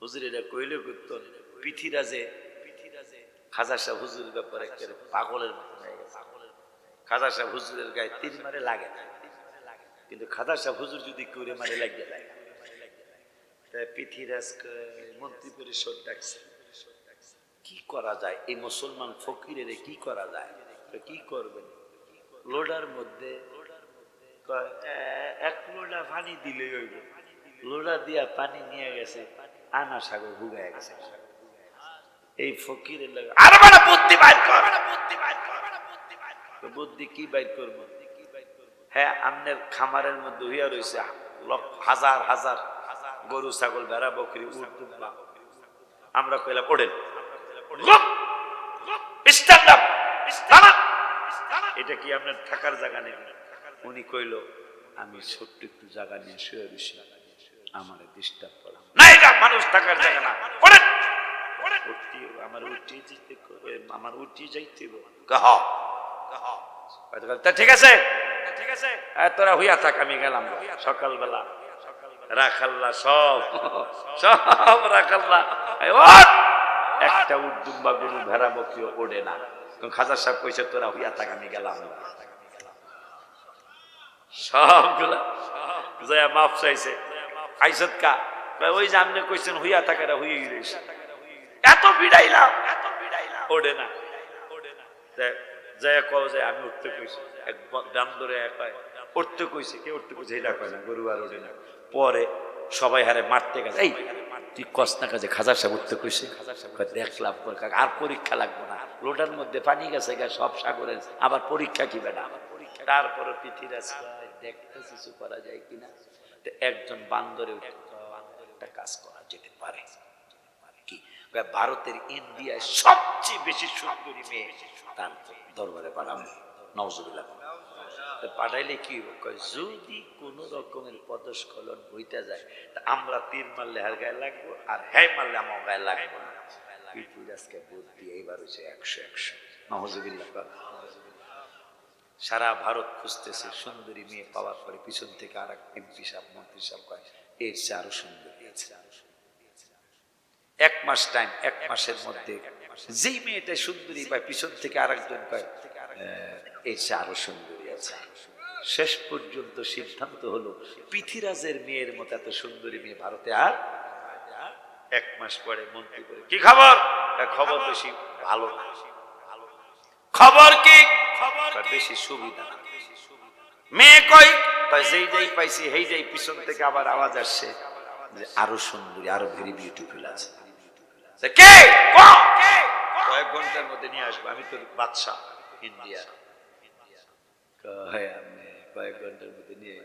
হুজুরেরা কইলে করতো পৃথিরাজে খাজা সাহেব হুজুরের ব্যাপারে পাগলের মতো হয়ে গেছে। খাজা সাহেব হুজুরের গায়ে তীর মারে লাগে না, কিন্তু খাজা সাহেব হুজুর যদি করে মারে লাগিয়ে লাগে। তাই পৃথিরাজ মন্ত্রী পরিষদ ডাকছে, কি করা যায় এই মুসলমান ফকিরের, কি করা যায়? কি করবেন? লোডার মধ্যে এক লোডা পানি দিলে হইব। লোডা দিয়া পানি নিয়ে গেছে, আনা সাগর ভুগায় গেছে। এই ফকিরের লাগে আরে বড় বুদ্ধি বাইর কর, বুদ্ধি কি বাইর করব? হ্যাঁ, আমনের খামারের মধ্যে হইয়া রয়েছে হাজার হাজার গরু ছাগল ভেড়া বকরি উট দুম্বা। আমরা কইলাম ওঠেন, স্ট্যান্ড আপ, এটা কি আপনার থাকার জায়গা নেই? উনি কইল আমি ছোট্ট একটু জায়গা নিয়ে শুয়ে বসি, আমার ডিস্টার্ব করা না, এটা মানুষ থাকার জায়গা না। ওঠেন, আমার উঠি যাইতে ঠিক আছে, ঠিক আছে, তোরা হইয়া থাক, আমি গেলাম। সকালবেলা রাখাল্লা সব সব রাখাল্লা একটা উদ্দুম্বা গরু ভেড়া বকিও ওড়ে না। খাজা সাহেব কইছে তোরা হইয়া থাক, আমি গেলাম। সবগুলা জয়া মাফ চাইছে। আইসত কা ওই যে আপনি কইছেন হইয়া থাকারা হইয়া রয়েছে, এত বিড়াইলাম ওড়ে না। জয়া কও যে আমি উঠতে কইছি, এক দাম ধরে উঠতে কইছে, কে উঠতে কইছে এটা কয় না, গরু আর ওড়ে না। পরে সবাই হারে মারতে গেছে, এই তুই কস না কাজে খাজা সাহেব উঠতে কইছে। দেখলাম আর পরীক্ষা লাগবো না, লোটার মধ্যে পানি গেছে গা সব সাগরের, আবার পরীক্ষা কি বেটা? তারপরে পৃথিবীরাজ দেখতে কিছু করা যায় কিনা। একজন বান্দরে একটা কাজ করা যেতে পারে কি, ভারতের ইন্ডিয়ায় সবচেয়ে বেশি সুন্দরী মেয়ে তার দরবারে পাঠাবো, নওজুবিল্লাহ। পাঠাইলে কি যদি কোন রকমের পদস্খলন হইতে যায়, আমরা তীর মারলে হার গায়ে লাগবো, আর হ্যাঁ মারলে আমার গায়ে লাগবো না। পৃথিবীরাজকে বুদ্ধি এইবার হচ্ছে 100-100, নওজুবিল্লাহ। সারা ভারত খুঁজতেছে সুন্দরী মেয়ে, পাওয়ার পরে পিছন থেকে আর এক এমপি সাহেব মন্ত্রী সাহেব কয় এর চেয়ে আরো সুন্দরী আছে। 1 মাস টাইম, 1 মাসের মধ্যে যেই মেয়েটা সুন্দরী পায় পিছন থেকে আরেকজন কয় এর চেয়ে আরো সুন্দরী আছে। শেষ পর্যন্ত সিদ্ধান্ত হলো পৃথিবীরাজের মেয়ের মতো এত সুন্দরী মেয়ে ভারতে আর। 1 মাস পরে মন্ত্রী বলে কি খবর? খবর বেশি ভালো না। খবর কি? বেশি সুবিধা না। মেয়ে কই? যেই যাই পাইছি হেই যাই, পিছন থেকে আবার আওয়াজ আসছে যে আরো সুন্দরী, আরো ভেরি বিউটিফুল আছে। কে? কয়েক ঘন্টার মধ্যে নিয়ে আসবো, আমি তো বাদশা ইন্ডিয়া। কয়েক ঘন্টার মধ্যে নিয়ে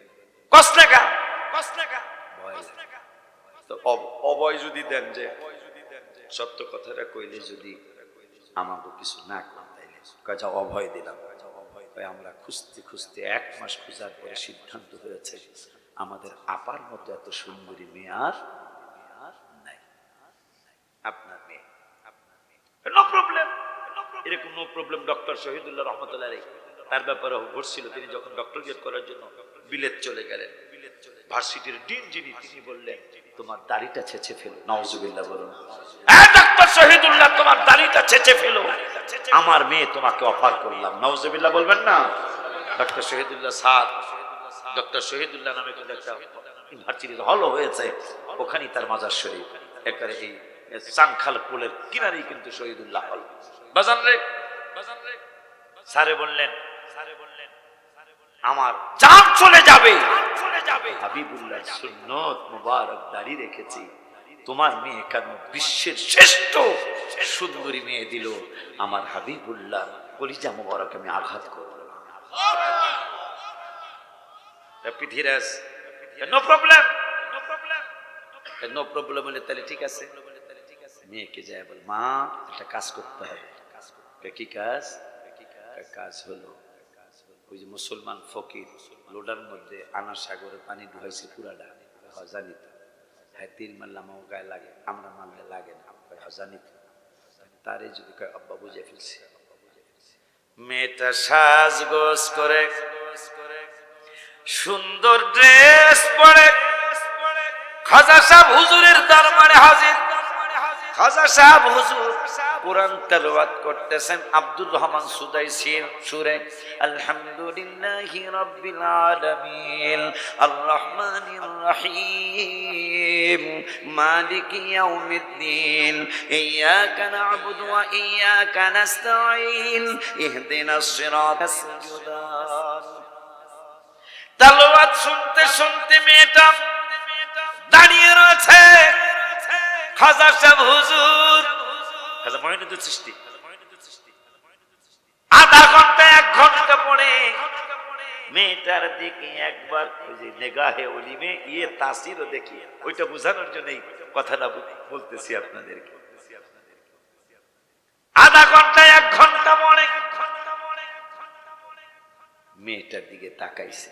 অভয় যদি দেন যে সত্য কথাটা কইলে যদি আমাকে কিছু না করেন তাইলে যা অভয় দিলাম। আমরা খুঁজতে খুঁজতে 1 মাস খোঁজার পরে সিদ্ধান্ত হয়েছে আমাদের আপার মতো এত সুন্দরী মেয়ে আর নাই। আপনার মেয়ে, নো প্রবলেম, এরকম নো প্রবলেম। ডক্টর শহীদুল্লাহ রহমতুল্লাহ আলাইহি তার ব্যাপারে ঘটছিল, তিনি যখন ডক্টরেট করার জন্য বিলেত চলে গেলেন, ভার্সিটির ডিন যিনি তিনি বললেন তোমার দাড়িটা ছেঁচে ফেলো। নাউজুবিল্লাহ বলুন। ডক্টর শহীদুল্লাহ তোমার দাড়িটা ছেঁচে ফেলো, আমার মেয়ে তোমাকে অফার করলাম। নাউজুবিল্লাহ বলবেন না? Doctor Shahidullah sir, doctor Shahidullah নামে কিন্তু একটা ভার্সিটির হল হয়েছে, ওখানেই তার মাজার শরীফ, একেবারে এই চাংখাল পুলের কিনারেই কিন্তু শহীদুল্লাহ হল। বাজান রে স্যারে বললেন আমার জান চলে যাবে, হাবিবুল্লাহ সুন্নত মুবারক দাড়ি রেখেছি, তোমার মেয়ে কেন বিশ্বের শ্রেষ্ঠ সুন্দরী মেয়ে দিল, আমার হাবিবুল্লাহ কলিজা মুবারক আমি আঘাত করব। পৃথিবীরাজ নো প্রবলেম, নো প্রবলেম বলে তাহলে ঠিক আছে। মেয়েকে যায় বল মা একটা কাজ করতে হবে। কি কাজ? কাজ হলো ওই যে মুসলমান ফকির লোডার মধ্যে আনা সাগরে পানি ডুবাইছে পুরাটা, জানি তো। হ্যাঁ, তীর মারলে আমার গায়ে লাগে, আমরা মারলে লাগে না, জানি তো। তারে যদি কয় আব্বা বুঝে ফেলছি। মেয়েটা সাজগোজ করে সুন্দর ড্রেস পরে খাজা সাহেব হুজুরের দরবারে হাজির। খাজা সাহেব হুজুর কোরআন তেলাওয়াত করতেছেন আব্দুর রহমান সুদাইসির সুরে আলহামদুলিল্লাহি রাব্বিল আলামিন আর রহমানির রহিম মালিকি ইয়াউমিদ্দিন ইয়াকা না'বুদু ওয়া ইয়াকা নাস্তাঈন ইহদিনাস সিরাতাস মুস্তাকিম। তেলাওয়াত শুনতে শুনতে মেয়েটা দাঁড়িয়ে রয়েছে। খাজা সাহেব হুজুর খাজা মঈনুদ্দিন চিশতি আধা ঘন্টা 1 ঘন্টা পরে মেয়েটার দিকে একবার ওই যে নেগাহে ওলিমে তাসিরও দেখি, ওইটা বোঝানোর জন্য এই কথাটা বলতেছি আপনাদেরকে। আধা ঘন্টা 1 ঘন্টা পরে মেয়েটার দিকে তাকাইছে,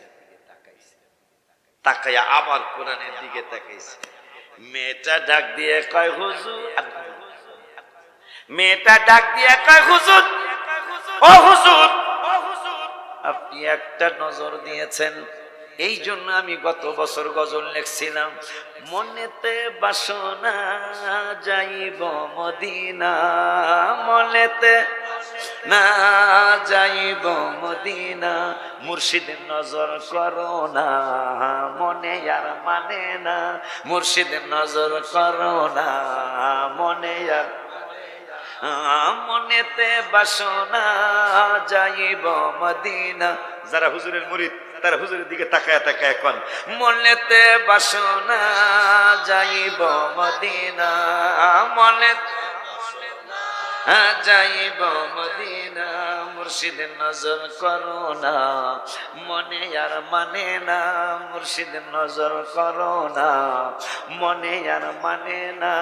তাকাইয়া আবার কোরআনের দিকে তাকাইছে। মেয়েটা ডাক দিয়ে কয় হুজুর, মেয়েটা ডাক দিয়ে কয় হুজুর, ও হুজুর আপনি একটা নজর দিয়েছেন, এই জন্য আমি গত বছর গজল লিখছিলাম, মনেতে বাসনা যাইব মদিনা, মনেতে না যাইব মদিনা, মুর্শিদের নজর করো না মনে আর মানে না, মুর্শিদের নজর করো না মনে আর, মনেতে বাসনা যাইব মদিনা। যারা হুজুরের মুরিদ তারা হুজুরের দিকে তাকায় তাকায় কোন মনেতে বাসনা যাইব মদিনা, মনে যাইব মদিনা, মুর্শিদের নজর করো না মনে আর মানে না, মুর্শিদের নজর করো না মনে আর মানে না,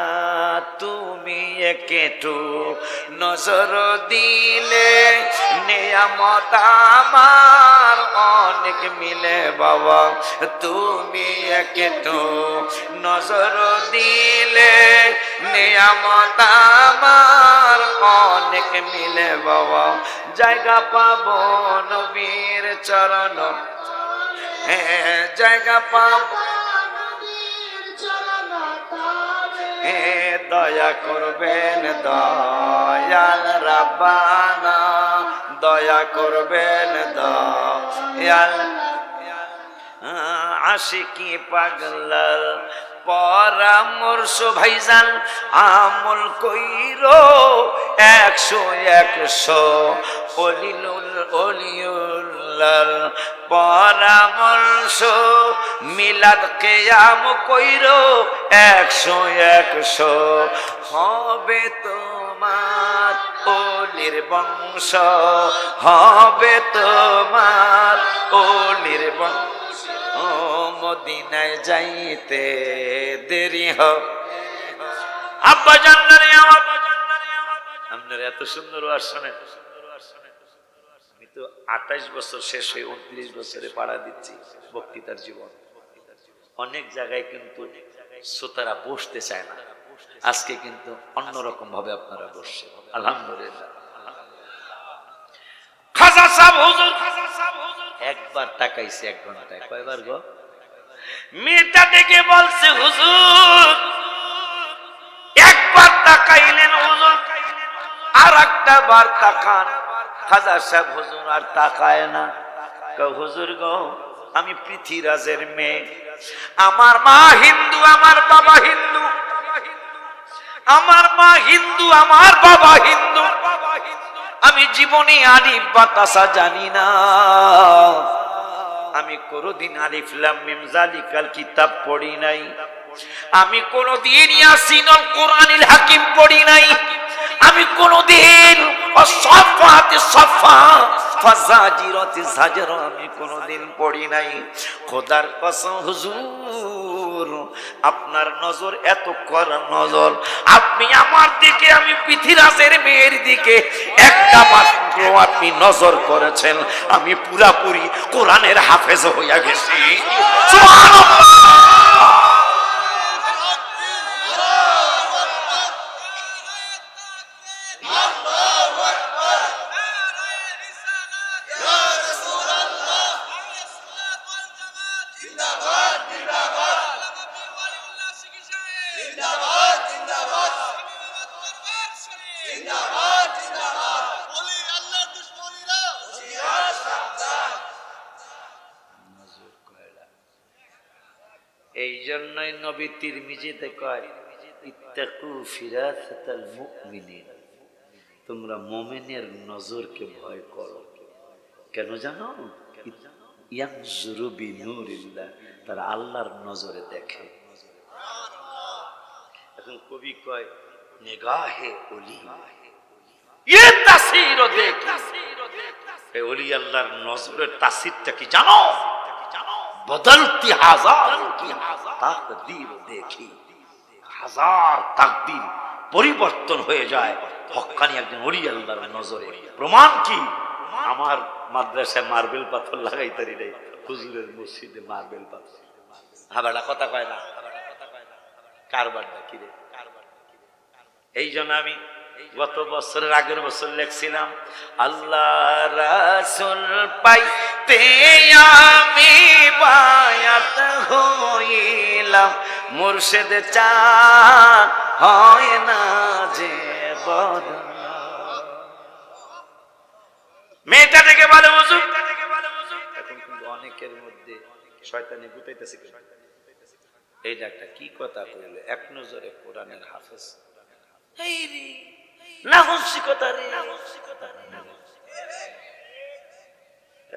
তুমি একটু নজর দিলে নিয়ামত আমার অনেক মিলে বাবা, তুমি একটু নজর দিলে নিয়ামত আমার অনেক মিলে বাবা, জায়গা পাবো নবীর চরণ, জায়গা পাবো দয়া করবেন দয়াল রাব্বানা, দয়া করবেন দয়াল, আশিকি পাগলার পরামর্শ ভাইজান আমল কইরো 100 অলিউল্লার পরামর্শ, মিলাদ কিয়াম কইরো 100 হবে তোমার অলির বংশ, হবে তোমার অলির বংশ, ও মদিনায় যাইতে দেরি হবে। আব্বা জান্নারে আমার আপনারা এত সুন্দর ওয়াজ শোনেন, আমি তো 28 বছর শেষ হয়ে 29 বছরে পাড়া দিচ্ছি বক্তৃতার জীবন। অনেক জায়গায় কিন্তু শ্রোতারা বসতে চায় না, আজকে কিন্তু অন্যরকম ভাবে আপনারা বসছেন আলহামদুলিল্লাহ। খাজা সাহেব হুজুর একবার তাকাইছে 1 ঘন্টায়, কয়বার গো? মেয়েটা দেখে বলছে হুজুর একবার তাকাইলেন হুজুর, আর একটা বার তাকান। খাজা সাহেব হুজুর আর তাকায় না, হুজুর গো আমি পৃথ্বীরাজের মেয়ে, আমার মা হিন্দু আমার বাবা হিন্দু, আমার মা হিন্দু আমার বাবা হিন্দু, আমি জীবনে আলিফ বা তাসা জানি না, আমি কোনদিন আলিফ লাম মিম যালিকাল কিতাব পড়ি নাই, আমি কোনদিন ইয়াসিনুল কুরআনিল হাকিম পড়ি নাই, আমি কোনদিন অসফাতে সফা ফাজাজিরাতে জাজর আমি কোনদিন পড়ি নাই। খোদার কসম হুজুর আপনার নজর এত কড়া নজর, আপনি আমার দিকে, আমি পৃথ্বীরাজের মেয়ের দিকে একটা মাত্র আপনি নজর করেছেন, আমি পুরাপুরি কোরআনের হাফেজ হইয়া গেছি। সুবহানাল্লাহ। জন্যই নবী তিরমিজিতে কয় ইত্তাকু ফিরাসাতাল মুমিনিন, তোমরা মুমিনের নজরকে ভয় করো। কেন জানো? ইয়ানজুরু বিনুরিল্লাহ, তারা আল্লাহর নজরে দেখে। এখন কবি কয় নিগাহে ওলি ये तासीर देखी, ওলি আল্লাহর নজরের তাসিরটা কি জানো? বদলতি হাজার তাকদীর দেখি, হাজার তাকদীর পরিবর্তন হয়ে যায় হক্কানি একজন ওলি আল্লাহর নজরে। প্রমাণ কি? আমার মাদ্রাসায় মার্বেল পাথর লাগাইতারি নাই, হুজুরের মসজিদে মার্বেল পাথর। আবার কথা কয় না, কারবার কি রে? এই জন্য আমি গত বছরের আগের বছর লিখছিলাম আল্লাহ রাসূল পাইতে আমি বায়াত হইলাম, মুর্শিদ চান হয় না যে বদনা। মেয়েটা থেকে বলে হুজুর, এখন কিন্তু অনেকের মধ্যে শয়তানি গুতাইতেছে। এইটা একটা কি কথা কইলো, এক নজরে কোরআনের হাফেজ এই রে না হচ্ছে কথা রে।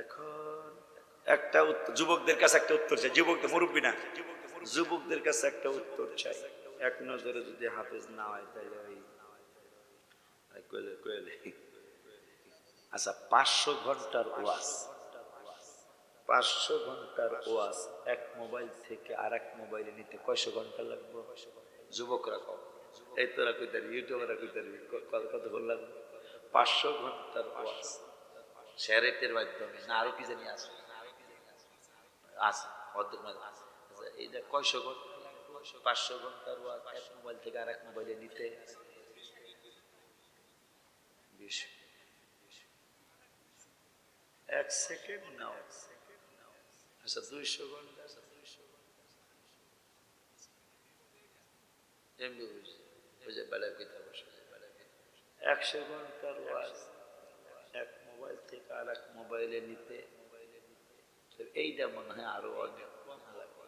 এখন একটা যুবকদের কাছে একটা উত্তর চাই, যুবকদের মুরব্বী না, যুবকদের কাছে একটা উত্তর চাই। এক নজরে যদি হাফেজ না হয় তাহলে ওই আচ্ছা 500 ঘন্টার ওয়াজ, 500 ঘন্টার ওয়াজ এক মোবাইল থেকে আর এক মোবাইলে নিতে কয়শো ঘন্টা লাগবে? যুবকরা কম, এই তোরা কইতারি, ইউটিউবাররা কইতারি, কত বললাম 500 ঘন্টার ওয়াজ শেয়ারেটের মাধ্যমে না আরো কি জানি আছে আছে অর্ধেক আছে। এইটা কয়শো ঘন্টা? 500 ঘন্টার ওয়াজ এক মোবাইল থেকে আর এক মোবাইলে নিতে 20 এক সেকেন্ড নাও। আচ্ছা 200 ঘন্টা এমনি বুঝে বেলা কইতে বসে। 100 ঘন্টার ওয়াজ এক মোবাইল থেকে আর এক মোবাইলে নিতে এইটা মনে হয় আরো অনেক কম লাগবে।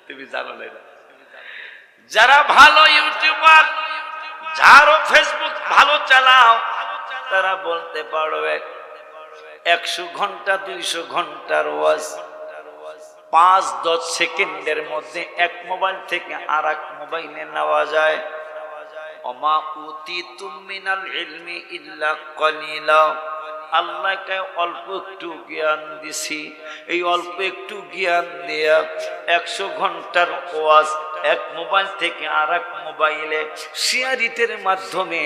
তুমি জানো না এটা? যারা ভালো ইউটিউবার, যারা ফেসবুক ভালো চালাও, তারা বলতে পারবে 100 ঘন্টা 200 ঘন্টার ওয়াজ 5-10 সেকেন্ডের মধ্যে এক মোবাইল থেকে আর এক মোবাইলে নেওয়া যায়। ওমা উতিতুম মিনাল ইলমি ইল্লা কলিলা, আল্লাহকে অল্প একটু জ্ঞান দিছি, এই অল্প একটু জ্ঞান দিয়া 100 ঘন্টার ওয়াজ এক মোবাইল থেকে আর এক মোবাইলে শেয়ারিটের মাধ্যমে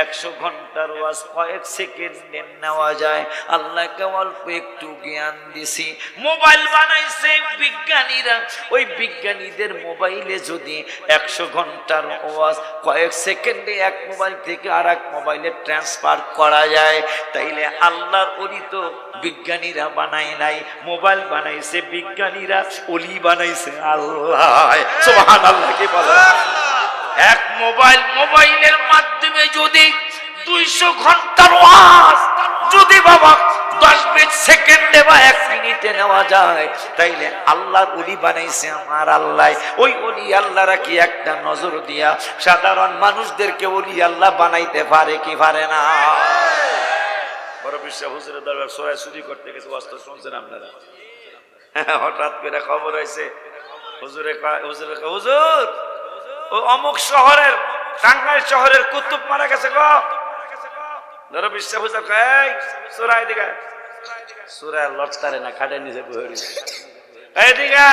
100 ঘন্টার ওয়াজ কয়েক সেকেন্ডে নেওয়া যায়। আল্লাহকে অল্প একটু জ্ঞান দিছি। মোবাইল বানাইছে বিজ্ঞানীরা, ওই বিজ্ঞানীদের মোবাইলে যদি 100 ঘন্টার ওয়াজ কয়েক সেকেন্ডে এক মোবাইল থেকে আর এক মোবাইলে ট্রান্সফার করা যায়, তাইলে আল্লাহর ওলি তো বিজ্ঞানীরা বানায় নাই, মোবাইল বানাইছে বিজ্ঞানীরা, ওলি বানাইছে আল্লাহ। সুবহানাল্লাহ কি বলে? এক মোবাইলের মাধ্যমে যদি 200 ঘন্টার ওয়াজ যদি বাবা 10 সেকেন্ডে বা 1 মিনিটে নেওয়া যায়, তাইলে আল্লাহর ওলি বানাইছে আমার আল্লাহ। ওই ওলি আল্লাহরা কি একটা নজর দিয়া সাধারণ মানুষদেরকে ওলি আল্লাহ বানাইতে পারে কি পারে না? বড় বিশ্ব হুজুরের দরবার সরাই চুরি করতে গেছে, ওয়াজ শুনছেন আপনারা? হঠাৎ করে খবর হয়েছে, হুজুর ও অমুক শহরের, টাঙ্গাইল শহরের কুতুব মারা গেছে গো। বড় বিশ্ব হুজুর কয় সরাই দিকে সূরা লটতারে না খাটে নিচে বসে রইছে, এইদিকে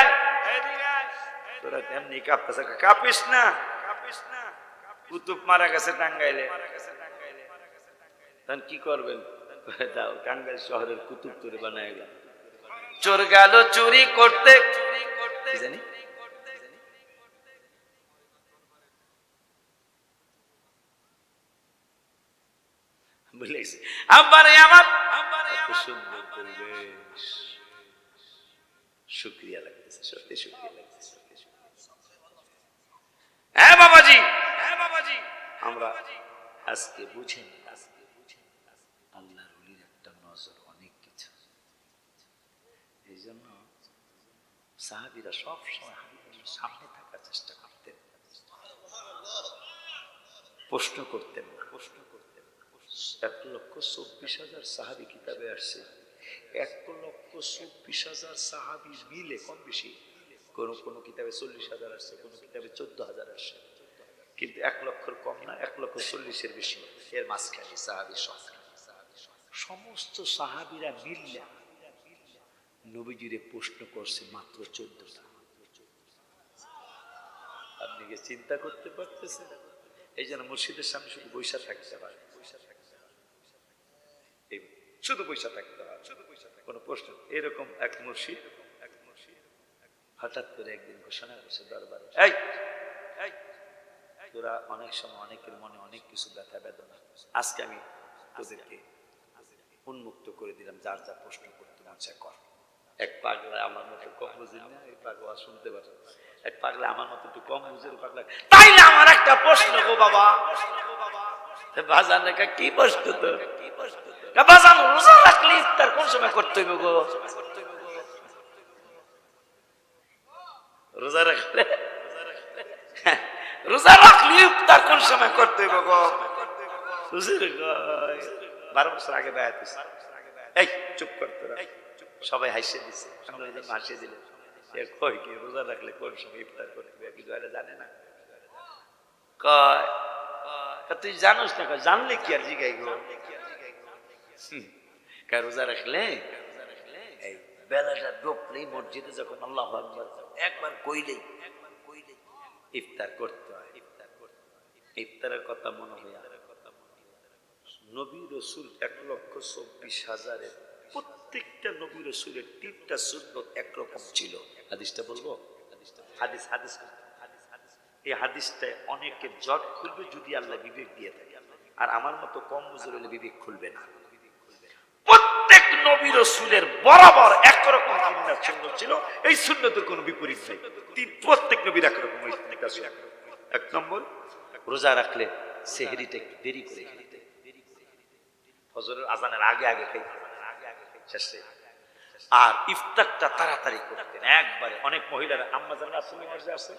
তোরা তেমনি কাঁপতেছে। কাঁপিস না, কুতুব মারা গেছে টাঙ্গাইলে। তখন কি করবেন? দাও টাঙ্গাইল শহরের কুতুব তোরে বানায় গেল। চোর গেল চুরি করতে, জানি বুঝলেছি। আমারে আমার সুন্দর পরিবেশ, শুকরিয়া লাগতেছে, সত্যি শুকরিয়া লাগতেছে। হ্যাঁ বাবাজি, আমরা আজকে বুঝেন আল্লাহর ওলির একটা নজর জন্য সাহাবীরা সব সময় হাবিবের সামনে থাকার চেষ্টা করতেন, প্রশ্ন করতেন। 1,24,000 সাহাবী কিতাবে আসছে, 1,24,000 সাহাবী মিলে কম বেশি, কোন কোন কিতাবে 40,000 আসছে, কোন কিতাবে 14,000 আসছে, কিন্তু 1 লক্ষর কম না, 1,40,000 বেশি, এর মাঝখানে সাহাবী সমস্ত সাহাবীরা মিললে নবীজিরে প্রশ্ন করছে মাত্র 14টা। আপনি কি চিন্তা করতে পারতেছেন? এই জন্য মসজিদের সামনে শুধু বৈশা থাকতে হয়, শুধু বৈশা থাকতে হয়, কোনো প্রশ্ন। এরকম এক মুর্শিদ হঠাৎ করে একদিন ঘোষণা করছে দরবারে, এই তোরা অনেক সময় অনেকের মনে অনেক কিছু ব্যথা বেদনা, আজকে আমি তোদেরকে উন্মুক্ত করে দিলাম, যার যা প্রশ্ন করতে মন চায় কর। এক পাগলা আমার মতো কম বুঝি না, এই পাগলা শুনতে পারে, এক পাগলা আমার মতো একটু কম বুঝে পাগলা, তাইলে আমার একটা প্রশ্ন গো বাবা। বাজান কি প্রশ্ন তোর? বাজান রোজা রাখলে ইফতার কোন সময় করতে হইব গো? রোজা রাখলে ইফতার কোন সময় করতে হইব গো? 12 বছর আগে বেয়াত হইছে। এই চুপ কর তোরা, সবাই হাসিয়ে দিচ্ছে, হাসিয়ে দিলে কই কি রোজা রাখলে কোন সময় ইফতার করতে হবে কিছু এটা জানে না। কয় তুই জানোস না? জানলে কি আর জিগাই গো? রোজা রাখলে এই বেলাটা ডুবলেই মসজিদে যখন আল্লাহু আকবার একবার কইলেই ইফতার করতে হয়। ইফতারের কথা মনে হয়, নবী রাসূল 1,24,000 প্রত্যেকটা নবী রাসূলের 3টা সুন্নত একরকম ছিল। হাদিসটা বলবো, হাদিস এই হাদিসটা অনেকের জট খুলবে যদি আল্লাহ বিবেক দিয়ে থাকে, আর আমার মতো কম বুঝে হলে বিবেক খুলবে না। প্রত্যেক নবী রাসূলের বরাবর একরকম সুন্নাত ছিল, এই সুন্নতের কোনো বিপরীত নেই। প্রত্যেক নবীর একরকম। 1 নম্বর, রোজা রাখলে সেহরিটা একটু দেরি করে খেতে, ফজরের আজানের আগে আগে খাইতে, শেষে। আর ইফতারটা তাড়াতাড়ি করতেন একবারে। অনেক মহিলারা আম্মা জানরা আছে,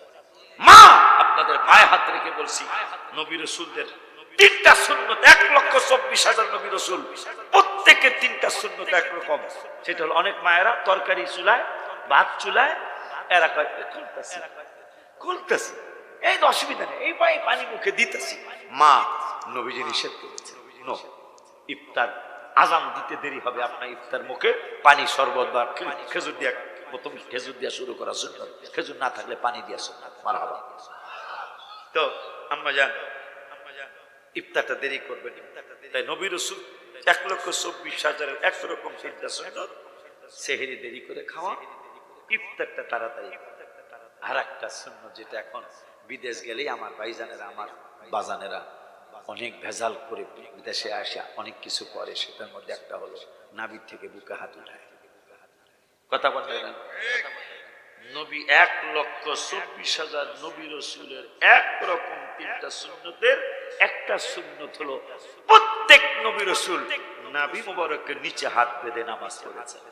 মা আপনাদের পায়ে হাত রেখে বলছি, নবী রাসূলদের 3টা সুন্নত, 1,24,000 নবী রাসূল প্রত্যেকের 3টা সুন্নত একরকম। সেটা হলো, অনেক মায়েরা তরকারি চুলায়, ভাত চুলায়, এরা খুলতেছি, এই অসুবিধা নেই, এই পানি মুখে দিতেছি। মা নবীজি নিষেধ করেছেন, ইফতার আজান দিতে দেরি হবে, আপনার ইফতার মুখে পানি, শরবত বা খেজুর দিয়া, প্রথম খেজুর দিয়া শুরু করা সুন্নাত, খেজুর না থাকলে পানি দিয়া সুন্নাত। মারহাবা। তো আম্মা জান ইফতারটা দেরি করবেন। তাই নবী রাসূল 1,24,000 একরকম 3টা সুন্নাত, সেহরি দেরি করে খাওয়া, ইফতারটা তাড়াতাড়ি। আর একটা সুন্নাত যেটা এখন বিদেশ গেলেই আমার ভাইজানেরা, আমার বাজানেরা অনেক ভেজাল করে বিদেশে আসা অনেক কিছু করে, সেটার মধ্যে একটা হলো নাভির থেকে বুকে হাত উঠায়। কথা বলতে গেলেন, নবী 1,24,000 নবী রাসূলের একরকম 3টা সুন্নতের একটা সুন্নত হলো, প্রত্যেক নবী রাসূল নাভি মুবারকের নিচে হাত বেঁধে নামাজ পড়েছেন।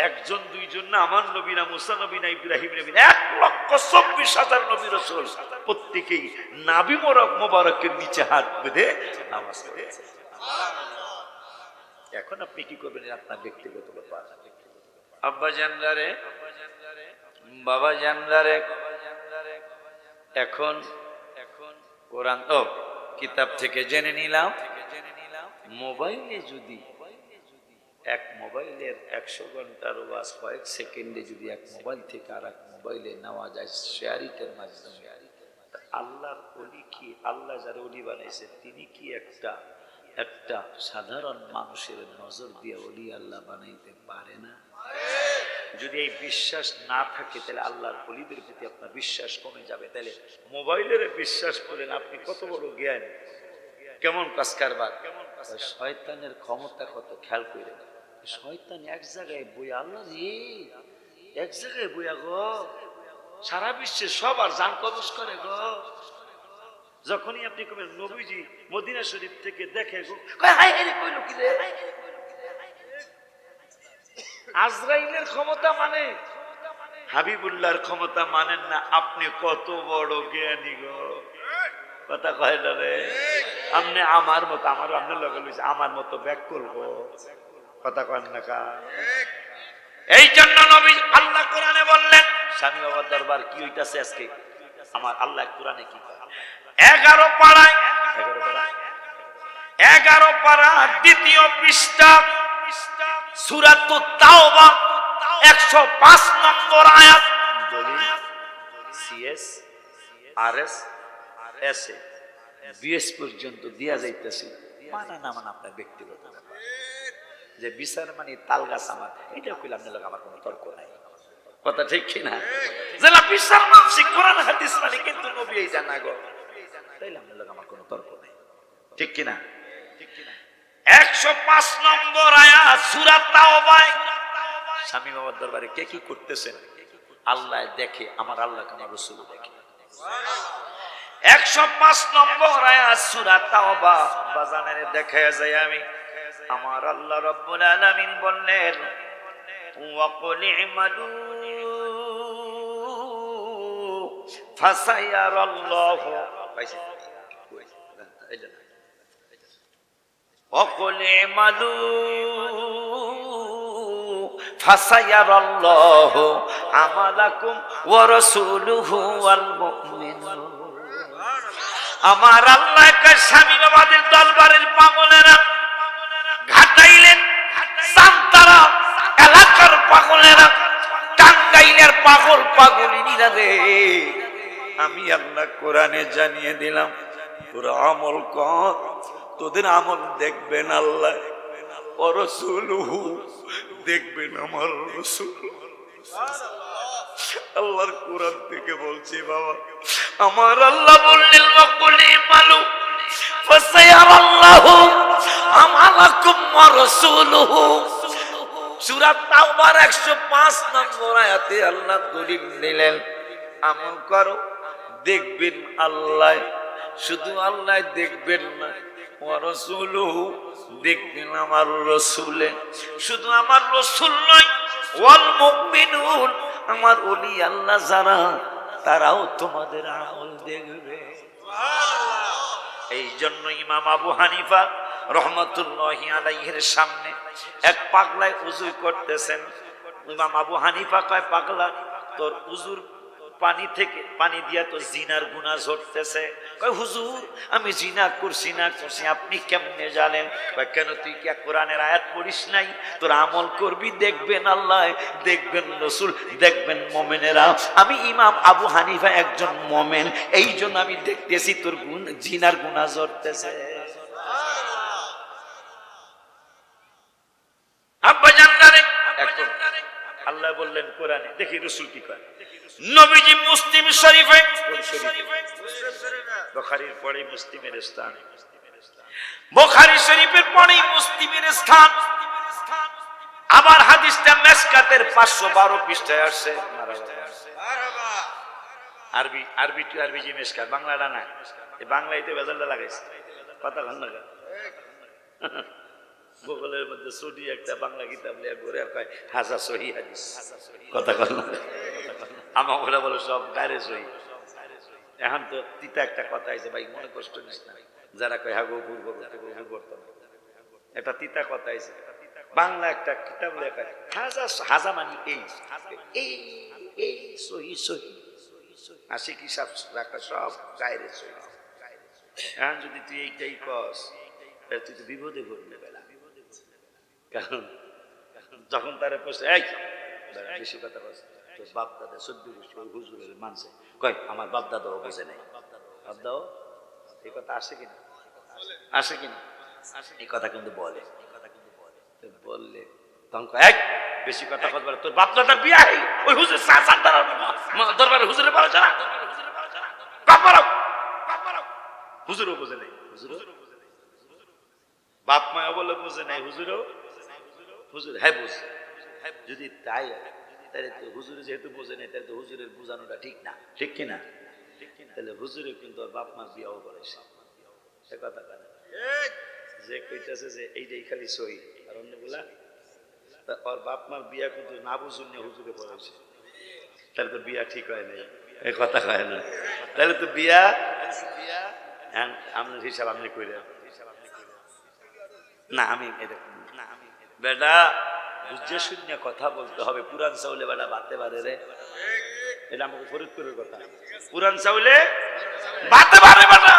একজন দুইজন না, আমার নবী না, মুসা নবী না, ইব্রাহিম নবী না, 1,24,000 নবী রাসূল প্রত্যেকেই নাভি মুবারকের নিচে হাত বেঁধে নামাজ পড়েছে। এখন আপনি কি করবেন? আপনার ব্যক্তিগত ব্যাপার। আব্বা জানলারে, বাবা জানলারে, এখন কোরআন ও কিতাব থেকে জেনে নিলাম, মোবাইলে যদি এক মোবাইলের 100 ঘন্টার ওয়াজ কয়েক সেকেন্ডে যদি এক মোবাইল থেকে আর এক মোবাইলে নেওয়া যায় শেয়ারিটের মাধ্যমে, আল্লাহর ওলি কি, আল্লাহ যারা ওলি বানাইছে তিনি কি একটা সাধারণ মানুষের নজর দিয়ে ওলি আল্লাহ বানাইতে পারে না? যদি এই বিশ্বাস না থাকে তাহলে আল্লাহর ওলিদের প্রতি আপনার বিশ্বাস কমে যাবে। তাহলে মোবাইলের বিশ্বাস করেন আপনি কত বড় জ্ঞান, কেমন কাজ কারবার। শয়তানের ক্ষমতা কত খেয়াল করে। শয়তান এক জায়গায় বই, আল্লাহ রে এক জায়গায় বইয়া গো সারা বিশ্বে সবার জান কবজ করে গো। যখনই আপনি কবেন নবীজি মদিনা শরীফ থেকে দেখে গো, হায় হায় রে কইলো কি রে, আজরাইলের ক্ষমতা মানে হাবিবুল্লাহর ক্ষমতা মানেন না। আপনি কত বড় জ্ঞানী গো, কথা কয় না রে। আপনি আমার মতো, আমারও আপনার লগে লইছে, আমার মতো ব্যাক করবো, কথা কয় না কা। এই জন্য নবী আল্লাহ কোরআনে বললেন, স্বামী বাবার দরবার কি হইতাছে আজকে? আমার আল্লাহ কোরআনে কি কয়? 11 পাড়ায় 11 পাড়া দ্বিতীয় পৃষ্ঠা সূরাতুত তাওবা 105 নম্বর আয়াত। দলিল সিএস আরএস এসএ বিএস পর্যন্ত দিয়া যাইতেছে। মানা না মানা আপনার ব্যক্তিগত ব্যাপার। যে বিচার মানে তাল গাছ আমার, এটা কইলাম না, আমার কোনো তর্ক নাই, কথা ঠিক কিনা? যে না বিচার মানছি কোরআন হাদিস মানে, কিন্তু নবী এই জানা গো, তাইলে আপনার আমার কোনো তর্ক নাই, ঠিক কিনা? 105 নম্বর আয়াত সূরা তাওবা। স্বামী বাবার দরবারে কে কি করতেছেন আল্লাহ দেখে, আমার আল্লাহকে আমার রাসূল দেখে। 105 নম্বর আয়াত সূরা তাওবা বাজানে দেখা যায়। আমি আমার আল্লাহ রাব্বুল আলামিন বললেন, ওয়া কুল ইমালু ফাসায়ারাল্লাহু, পাইছে ওয়া কুল ইমালু ফাসায়ারাল্লাহু আমালাকুম ওয়া রাসূলুহু ওয়াল মুমিনুন। আমার আল্লাহ কা স্বামী বাবাদের দরবারের পাগলেরা, ঘাটাইলেন সান্তারা এলাকার পাগলেরা, টাঙ্গাইলের পাগল পাগলিনীরা রে, আমি আল্লাহ কোরআনে জানিয়ে দিলাম, তোরা আমল কর, তোদের আমল দেখবেন আল্লাহ, ও রাসূলুহু দেখবেন আমার রাসূল। আল্লাহর কোরআন থেকে বলছি বাবা, আমার আল্লাহ বললেন ওয়াকুলি মালু ফাসায়ারাল্লাহু আমালাকুম ওয়া রাসূলুহু। সূরা তাওবার 105 নম্বর আয়াতে আল্লাহ দলিল দিলেন, আমল করো দেখবেন আল্লাহ, শুধু আল্লাহ দেখবেন না, ওয়া রাসূলুহু দেখবেন আমার রাসূলে, শুধু আমার রাসূল নয়, ওয়াল মুমিনুন আমার ওলি আল্লাহ যারা, তারাও তোমাদের আমল দেখবে। এই জন্য ইমাম আবু হানিফা রহমাতুল্লাহি আলাইহির সামনে এক পাগলায় উযু করতেছেন। ইমাম আবু হানিফা কয়, পাগলা তোর উযুর পানি থেকে পানি দিয়া তো জিনার গুনাহ ঝরতেছে। কয় হুজুর আমি জিনা করছি না করছি আপনি কেমনে জানেন? কয় কেন তুই কি কোরআনের আয়াত পড়িস নাই? তোর আমল করবি দেখবেন আল্লাহ, দেখবেন রাসূল, দেখবেন মুমিনেরা। আমি ইমাম আবু হানিফা একজন মুমিন, এই জন্য আমি দেখতেছি তোর জিনার গুনাহ ঝরতেছে। আব্বা জান্নারে এখন আল্লাহ বললেন কোরআনে, দেখি রাসূল কি কয়। নবীজি মুসলিম শরীফে, বুখারীর পরে মুসলিমের স্থান, বুখারী শরীফের পরে মুসলিমের স্থান। আবার হাদিসটা মেশকাতের 512 পৃষ্ঠায় আসছে। আরবি আরবি টু আরবি জি মেশকাত, বাংলাটা না, এই বাংলাইতে বেজালটা লাগাইছে, কথা কন না। গুগলের মধ্যে ছুটি একটা বাংলা কিতাব লিয়া ঘুরে কয় হাজা সহি হাদিস, কথা কন না। আমার ওরা বলে সব গায়ে সহি। এখন তো তিতা একটা কথা আছে ভাই, মনে কষ্ট নিস না, যারা কয় হাগো ঘুর করতো না, একটা তিতা কথা আছে। বাংলা একটা কিতাব লেখা হাজা মানে এই এই সহি সহি আসে কি সব রাখা, সব গায়ে সহি। এখন যদি তুই এইটাই কস, তুই তো বিপদে পড়লে বেলা। কারণ যখন তারা বসে এই বেশি কথা বলছে, তোর বাপ দাদা 14 বছর হুজুরের মানছে, কয় আমার বাপ দাদাও বোঝে নাই, বাপ দাও এই কথা আসে কিনা, আসে কিনা, এই কথা কিন্তু বলে, বললে তখন কয় বেশি কথা কথা বলে, তোর বাপ দাদা বিয়া ওই হুজুর দরবারে হুজুরে পারে যারা হুজুরও বোঝে নাই, বাপ মায়া বলে বোঝে নাই, হুজুরও হুজুর হ্যাঁ বোঝে। যদি তাই তাহলে তো হুজুরে যেহেতু বোঝে নাই, তাহলে তো হুজুরের বোঝানোটা ঠিক না, ঠিক কিনা? তাহলে হুজুরে কিন্তু ওর বাপ মা বিয়াও করেছে, সে কথা কেন যে কইতেছে যে এইটাই খালি সহি আর অন্যগুলা ওর বাপ মার বিয়া কিন্তু না বুঝুন হুজুরে পড়াইছে, তাহলে তো বিয়া ঠিক হয় নাই, এই কথা হয় না, তাহলে তো বিয়া আপনার হিসাব আপনি করে না, আমি বেটা বুঝে শূন্য কথা বলতে হবে। পুরান চাউলে বেটা বাতে পারে রে, এটা আমাকে ফরিদপুরের কথা। পুরান চাউলে বাতে পারে বেটা,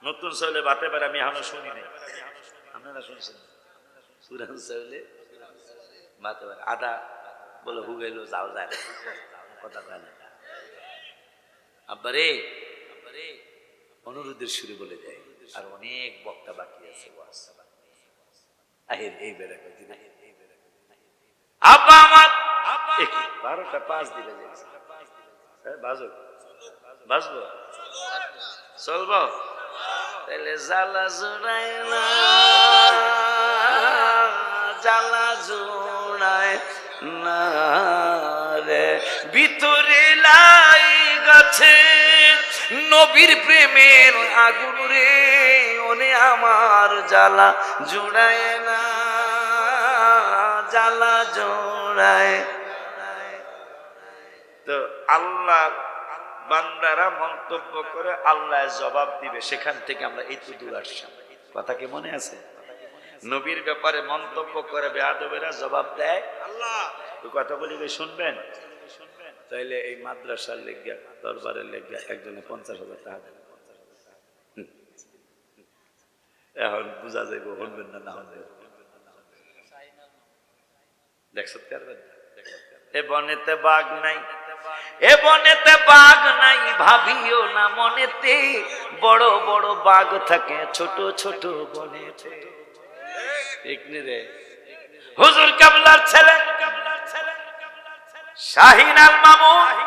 নতুন চাউলে বাতে পারে আমি এখনো শুনি নাই, আপনারা শুনছেন? পুরান চাউলে বাতে পারে, আদা বলে হুগাইলো যাও যায় না, কথা কয় না। আব্বারে অনুরোধের সুরে বলে যায়, আর অনেক বক্তা বাকি আছে। এই বেড়া কই না, আব্বা আমার 12টা 5 দিলে বাজো, বাজবো, চলবো, তাহলে জ্বালা জোড়ায় না, জ্বালা জোড়ায় না রে, ভিতরে লাই গেছে নবীর প্রেমের আগুন রে, ওনে আমার জ্বালা জোড়ায় না, জ্বালা জোড়ায়। তো আল্লাহ বান্দারা মন্তব্য করে, আল্লাহ জবাব দিবে, সেখান থেকে আমরা এই তো দূর আসলাম। কথা কি মনে আছে? নবীর ব্যাপারে মন্তব্য করে বেয়াদবেরা, জবাব দেয় আল্লাহ। কথা বলি শুনবেন? তাইলে এই মাদ্রাসার লেগিয়া, দরবারের লেগিয়া একজনে 50,000 টাকা দেবে। এখন বুঝা যাইব শুনবেন না, না শুনবেন। দেখছ এ বনেতে বাঘ নাই, এ বনেতে বাঘ নাই, ভাবিও না মনেতে, বড় বড় বাঘ থাকে ছোট ছোট বনেতে। রে হুজুর কাবলার ছেলে শাহিন আল মামুন